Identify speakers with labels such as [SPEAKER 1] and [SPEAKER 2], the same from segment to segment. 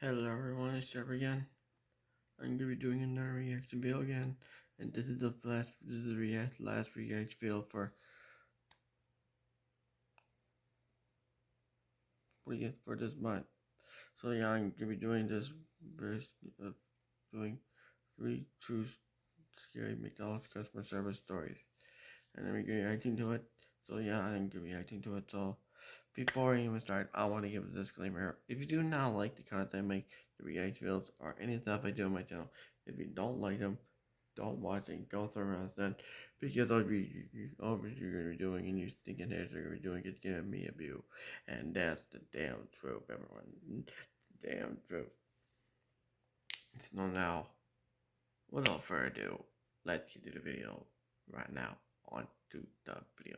[SPEAKER 1] Hello everyone, it's Trevor again. I'm gonna be doing another reaction video again, and this is the last reaction video for this month. So yeah, I'm gonna be doing this version of doing 3 true scary McDonald's customer service stories, and I'm gonna be reacting to it. So yeah, I'm gonna be reacting to it. So before I even start, I want to give a disclaimer. If you do not like the content I make, the reaction videos, or any stuff I do on my channel, if you don't like them, don't watch it. Go somewhere else then, because all you're gonna be doing and you thinking heads are gonna be doing is giving me a view, and that's the damn truth, everyone. Damn truth. So now, without further ado, let's get to the video right now. On to the video.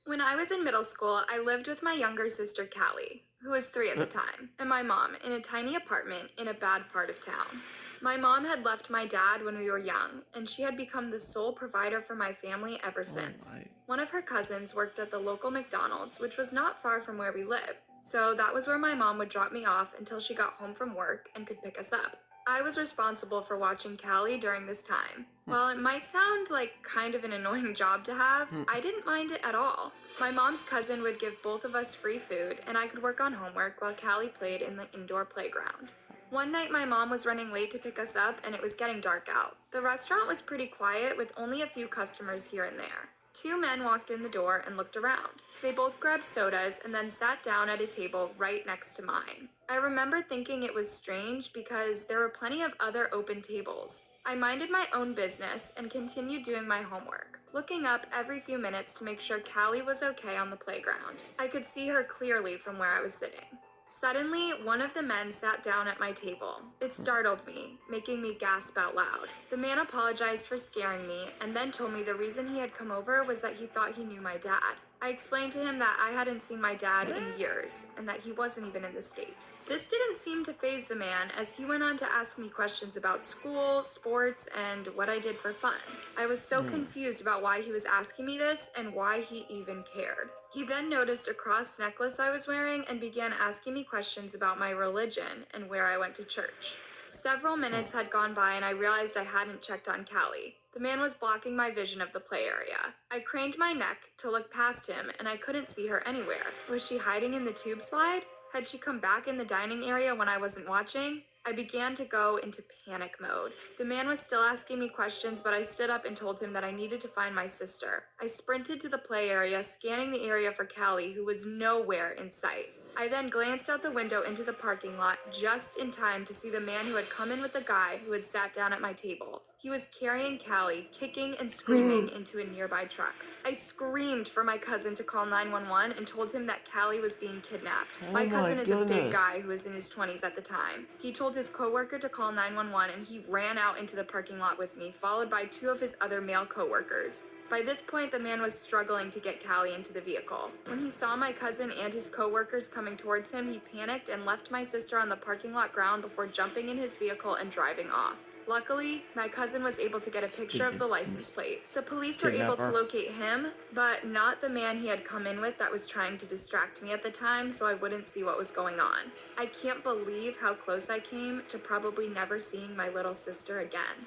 [SPEAKER 2] When I was in middle school, I lived with my younger sister, Callie, who was 3 at the time, and my mom in a tiny apartment in a bad part of town. My mom had left my dad when we were young, and she had become the sole provider for my family ever since. One of her cousins worked at the local McDonald's, which was not far from where we lived, so that was where my mom would drop me off until she got home from work and could pick us up. I was responsible for watching Callie during this time. While it might sound like kind of an annoying job to have, I didn't mind it at all. My mom's cousin would give both of us free food, and I could work on homework while Callie played in the indoor playground. One night my mom was running late to pick us up, and it was getting dark out. The restaurant was pretty quiet with only a few customers here and there. 2 men walked in the door and looked around. They both grabbed sodas and then sat down at a table right next to mine. I remember thinking it was strange because there were plenty of other open tables. I minded my own business and continued doing my homework, looking up every few minutes to make sure Callie was okay on the playground. I could see her clearly from where I was sitting. Suddenly, one of the men sat down at my table. It startled me, making me gasp out loud. The man apologized for scaring me and then told me the reason he had come over was that he thought he knew my dad. I explained to him that I hadn't seen my dad in years and that he wasn't even in the state. This didn't seem to faze the man as he went on to ask me questions about school, sports, and what I did for fun. I was so confused about why he was asking me this and why he even cared. He then noticed a cross necklace I was wearing and began asking me questions about my religion and where I went to church. Several minutes had gone by and I realized I hadn't checked on Callie. The man was blocking my vision of the play area. I craned my neck to look past him and I couldn't see her anywhere. Was she hiding in the tube slide? Had she come back in the dining area when I wasn't watching? I began to go into panic mode. The man was still asking me questions, but I stood up and told him that I needed to find my sister. I sprinted to the play area, scanning the area for Callie, who was nowhere in sight. I then glanced out the window into the parking lot just in time to see the man who had come in with the guy who had sat down at my table. He was carrying Callie, kicking and screaming into a nearby truck. I screamed for my cousin to call 911 and told him that Callie was being kidnapped. My cousin is a big guy who was in his 20s at the time. He told his coworker to call 911 and he ran out into the parking lot with me, followed by 2 of his other male coworkers. By this point, the man was struggling to get Callie into the vehicle. When he saw my cousin and his coworkers coming towards him, he panicked and left my sister on the parking lot ground before jumping in his vehicle and driving off. Luckily, my cousin was able to get a picture of the license plate. The police were able to locate him, but not the man he had come in with that was trying to distract me at the time so I wouldn't see what was going on. I can't believe how close I came to probably never seeing my little sister again.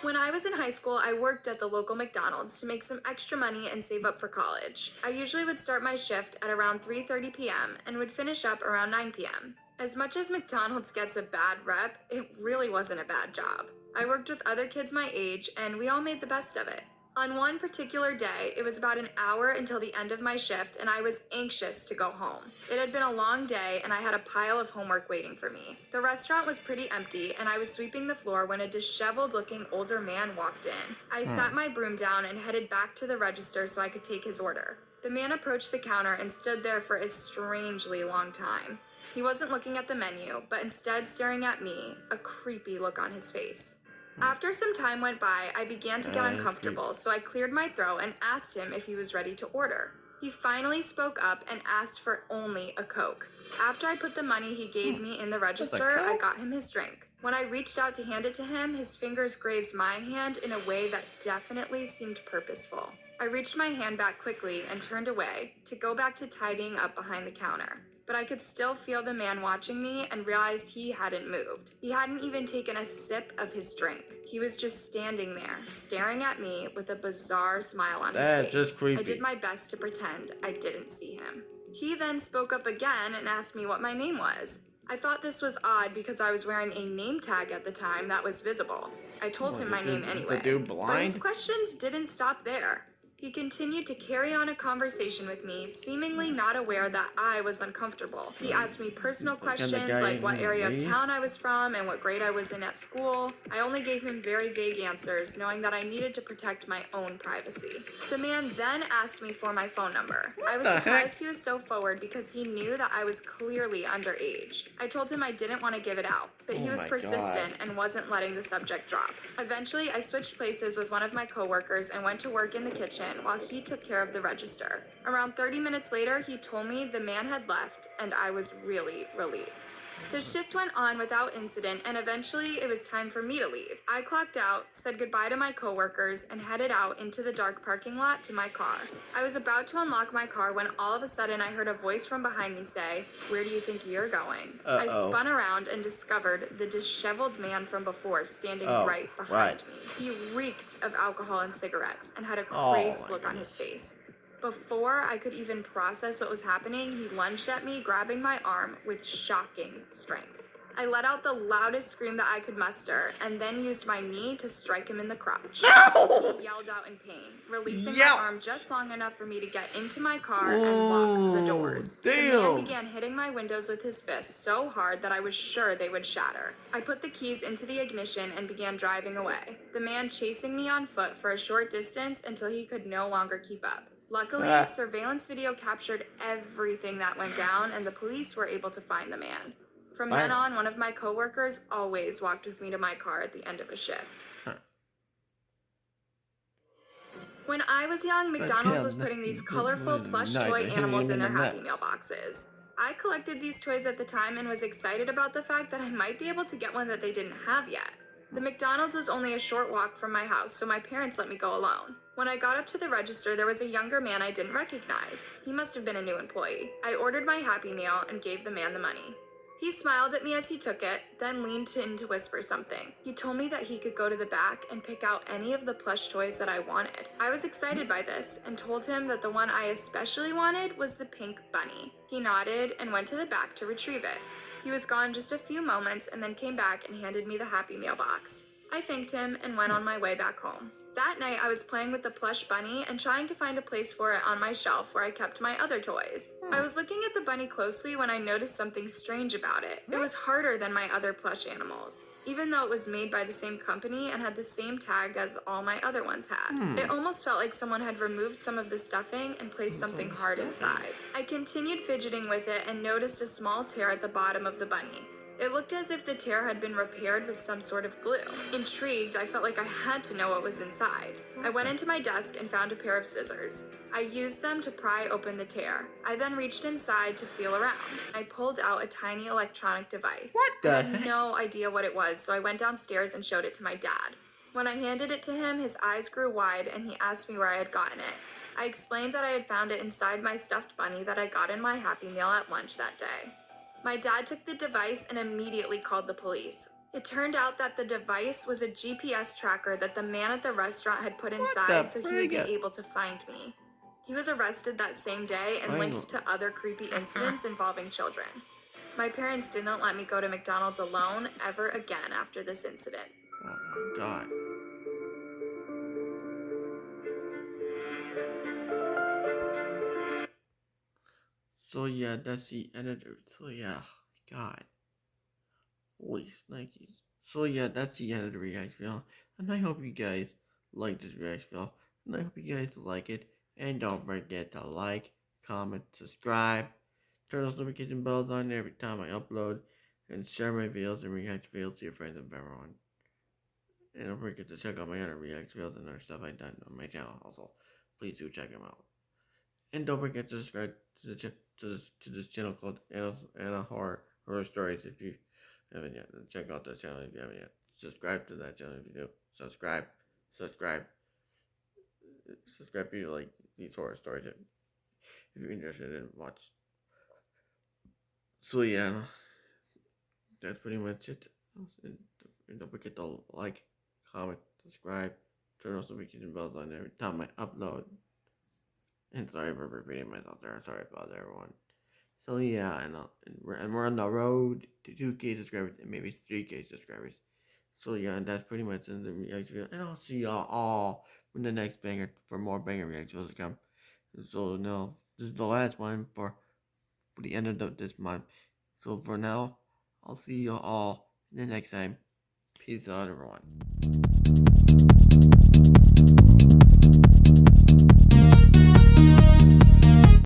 [SPEAKER 2] When I was in high school, I worked at the local McDonald's to make some extra money and save up for college. I usually would start my shift at around 3:30 p.m. and would finish up around 9 p.m. As much as McDonald's gets a bad rep, it really wasn't a bad job. I worked with other kids my age, and we all made the best of it. On one particular day, it was about an hour until the end of my shift, and I was anxious to go home. It had been a long day, and I had a pile of homework waiting for me. The restaurant was pretty empty, and I was sweeping the floor when a disheveled-looking older man walked in. I sat my broom down and headed back to the register so I could take his order. The man approached the counter and stood there for a strangely long time. He wasn't looking at the menu, but instead staring at me, a creepy look on his face. After some time went by, I began to get uncomfortable, so I cleared my throat and asked him if he was ready to order. He finally spoke up and asked for only a Coke. After I put the money he gave me in the register, I got him his drink. When I reached out to hand it to him, his fingers grazed my hand in a way that definitely seemed purposeful. I reached my hand back quickly and turned away to go back to tidying up behind the counter. But I could still feel the man watching me and realized he hadn't moved. He hadn't even taken a sip of his drink. He was just standing there, staring at me with a bizarre smile on his face.
[SPEAKER 1] That's just creepy.
[SPEAKER 2] I did my best to pretend I didn't see him. He then spoke up again and asked me what my name was. I thought this was odd because I was wearing a name tag at the time that was visible. I told him my name anyway.
[SPEAKER 1] The dude blind?
[SPEAKER 2] But his questions didn't stop there. He continued to carry on a conversation with me, seemingly not aware that I was uncomfortable. He asked me personal questions like what area of town I was from and what grade I was in at school. I only gave him very vague answers, knowing that I needed to protect my own privacy. The man then asked me for my phone number. I was surprised he was so forward because he knew that I was clearly underage. I told him I didn't want to give it out, but he was persistent and wasn't letting the subject drop. Eventually, I switched places with one of my coworkers and went to work in the kitchen while he took care of the register. Around 30 minutes later, he told me the man had left, and I was really relieved. The shift went on without incident, and eventually it was time for me to leave. I clocked out, said goodbye to my coworkers, and headed out into the dark parking lot to my car. I was about to unlock my car when all of a sudden I heard a voice from behind me say, "Where do you think you're going?" I spun around and discovered the disheveled man from before standing right behind me. He reeked of alcohol and cigarettes and had a crazed look on his face. Before I could even process what was happening, he lunged at me, grabbing my arm with shocking strength. I let out the loudest scream that I could muster, and then used my knee to strike him in the crotch. He yelled out in pain, releasing my arm just long enough for me to get into my car and lock the doors. The man began hitting my windows with his fists so hard that I was sure they would shatter. I put the keys into the ignition and began driving away, the man chasing me on foot for a short distance until he could no longer keep up. Luckily, surveillance video captured everything that went down, and the police were able to find the man. From then on, one of my coworkers always walked with me to my car at the end of a shift. When I was young, McDonald's was putting these colorful plush toy animals in their Happy Meal boxes. I collected these toys at the time and was excited about the fact that I might be able to get one that they didn't have yet. The McDonald's was only a short walk from my house, so my parents let me go alone. When I got up to the register, there was a younger man I didn't recognize. He must have been a new employee. I ordered my Happy Meal and gave the man the money. He smiled at me as he took it, then leaned in to whisper something. He told me that he could go to the back and pick out any of the plush toys that I wanted. I was excited by this and told him that the one I especially wanted was the pink bunny. He nodded and went to the back to retrieve it. He was gone just a few moments and then came back and handed me the Happy Meal box. I thanked him and went on my way back home. That night, I was playing with the plush bunny and trying to find a place for it on my shelf where I kept my other toys. I was looking at the bunny closely when I noticed something strange about it. It was harder than my other plush animals, even though it was made by the same company and had the same tag as all my other ones had. It almost felt like someone had removed some of the stuffing and placed something hard inside. I continued fidgeting with it and noticed a small tear at the bottom of the bunny. It looked as if the tear had been repaired with some sort of glue. Intrigued, I felt like I had to know what was inside. I went into my desk and found a pair of scissors. I used them to pry open the tear. I then reached inside to feel around. I pulled out a tiny electronic device. I had no idea what it was, so I went downstairs and showed it to my dad. When I handed it to him, his eyes grew wide and he asked me where I had gotten it. I explained that I had found it inside my stuffed bunny that I got in my Happy Meal at lunch that day. My dad took the device and immediately called the police. It turned out that the device was a GPS tracker that the man at the restaurant had put inside so he would be able to find me. He was arrested that same day and linked to other creepy incidents involving children. My parents didn't let me go to McDonald's alone ever again after this incident.
[SPEAKER 1] Oh, God. So yeah, that's the end of it. So yeah, God. Holy snikes. So yeah, that's the end of the reaction video. And I hope you guys like this reaction video. And I hope you guys like it. And don't forget to like, comment, subscribe, turn those notification bells on every time I upload, and share my videos and reaction videos to your friends and everyone. And don't forget to check out my other reaction videos and other stuff I've done on my channel also. Please do check them out. And don't forget to subscribe to this channel called Anna Horror Stories if you haven't yet. And check out this channel if you haven't yet. Subscribe to that channel if you do. Subscribe. Subscribe if you like these horror stories. If you're interested in watch. So yeah, that's pretty much it. And don't forget to like, comment, subscribe, turn on notification bells on every time I upload. And sorry for repeating myself there. Sorry about that, everyone. So yeah, and we're on the road to 2K subscribers and maybe 3K subscribers. So yeah, and that's pretty much in the reaction video. And I'll see y'all all in the next banger for more banger reactions to come. So no, this is the last one for the end of this month. So for now, I'll see you all in the next time. Peace out, everyone.